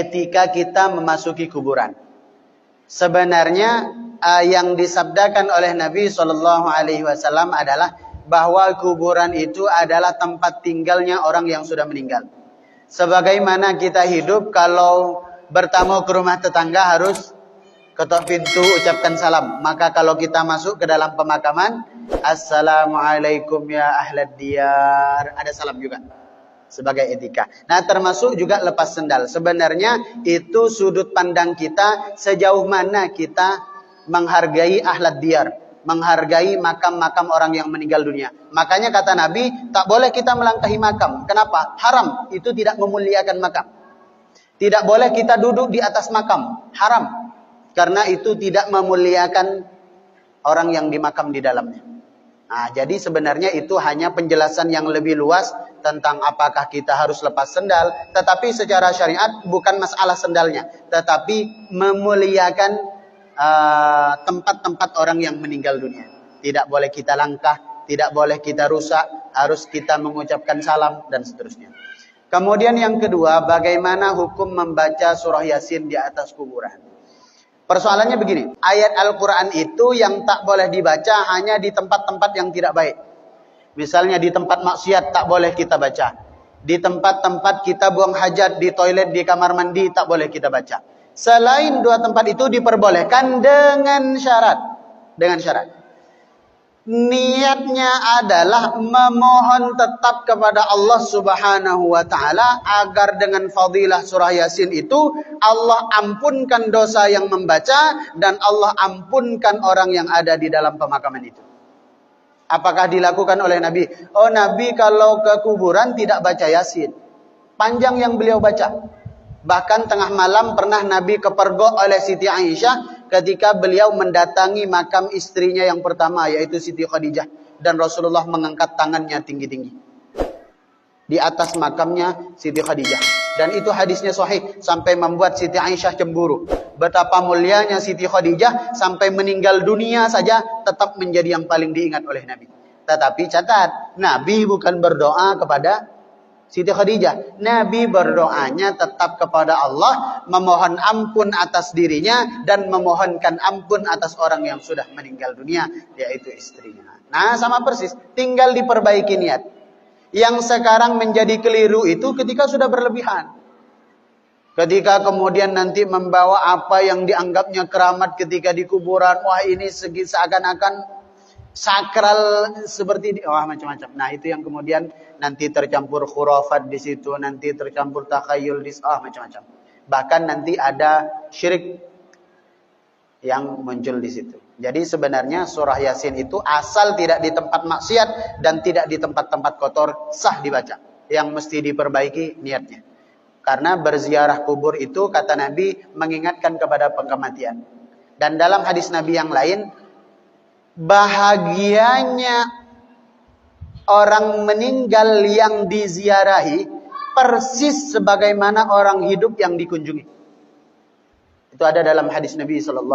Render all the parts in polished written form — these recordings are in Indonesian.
ketika kita memasuki kuburan. Sebenarnya yang disabdakan oleh Nabi SAW adalah bahwa kuburan itu adalah tempat tinggalnya orang yang sudah meninggal. Sebagaimana kita hidup, kalau bertamu ke rumah tetangga harus ketok pintu, ucapkan salam. Maka kalau kita masuk ke dalam pemakaman, Assalamualaikum ya ahlad diyar, ada salam juga sebagai etika. Nah, termasuk juga lepas sendal. Sebenarnya itu sudut pandang kita, sejauh mana kita menghargai ahlad diyar, menghargai makam-makam orang yang meninggal dunia. Makanya kata Nabi, tak boleh kita melangkahi makam. Kenapa? Haram. Itu tidak memuliakan makam. Tidak boleh kita duduk di atas makam. Haram. Karena itu tidak memuliakan orang yang dimakam di dalamnya. Nah, jadi sebenarnya itu hanya penjelasan yang lebih luas tentang apakah kita harus lepas sendal. Tetapi secara syariat bukan masalah sendalnya, tetapi memuliakan tempat-tempat orang yang meninggal dunia. Tidak boleh kita langkah, tidak boleh kita rusak, harus kita mengucapkan salam dan seterusnya. Kemudian yang kedua, bagaimana hukum membaca surah Yasin di atas kuburan? Persoalannya begini, ayat Al-Quran itu yang tak boleh dibaca hanya di tempat-tempat yang tidak baik. Misalnya di tempat maksiat tak boleh kita baca. Di tempat-tempat kita buang hajat, di toilet, di kamar mandi tak boleh kita baca. Selain dua tempat itu diperbolehkan dengan syarat. Dengan syarat. Niatnya adalah memohon tetap kepada Allah Subhanahu wa ta'ala agar dengan fadilah surah Yasin itu Allah ampunkan dosa yang membaca dan Allah ampunkan orang yang ada di dalam pemakaman itu. Apakah dilakukan oleh Nabi? Oh, Nabi kalau ke kuburan tidak baca Yasin. Panjang yang beliau baca. Bahkan tengah malam pernah Nabi kepergok oleh Siti Aisyah ketika beliau mendatangi makam istrinya yang pertama, yaitu Siti Khadijah. Dan Rasulullah mengangkat tangannya tinggi-tinggi di atas makamnya Siti Khadijah. Dan itu hadisnya sahih, sampai membuat Siti Aisyah cemburu. Betapa mulianya Siti Khadijah, sampai meninggal dunia saja tetap menjadi yang paling diingat oleh Nabi. Tetapi catat, Nabi bukan berdoa kepada Siti Khadijah. Nabi berdoanya tetap kepada Allah, memohon ampun atas dirinya dan memohonkan ampun atas orang yang sudah meninggal dunia, yaitu istrinya. Nah, sama persis, tinggal diperbaiki niat. Yang sekarang menjadi keliru itu ketika sudah berlebihan. Ketika kemudian nanti membawa apa yang dianggapnya keramat ketika di kuburan, wah ini seakan-akan sakral seperti macam-macam. Nah, itu yang kemudian nanti tercampur khurafat di situ, nanti tercampur takhayul di macam-macam. Bahkan nanti ada syirik yang muncul di situ. Jadi sebenarnya surah Yasin itu asal tidak di tempat maksiat dan tidak di tempat-tempat kotor sah dibaca. Yang mesti diperbaiki niatnya. Karena berziarah kubur itu kata Nabi mengingatkan kepada kematian. Dan dalam hadis Nabi yang lain, bahagianya orang meninggal yang diziarahi persis sebagaimana orang hidup yang dikunjungi. Itu ada dalam hadis Nabi SAW.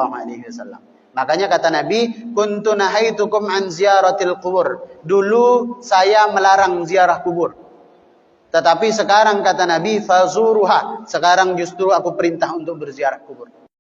Makanya kata Nabi, kuntu nahaitukum an ziyaratil kubur. Dulu saya melarang ziarah kubur. Tetapi sekarang kata Nabi, fazuruha. Sekarang justru aku perintah untuk berziarah kubur.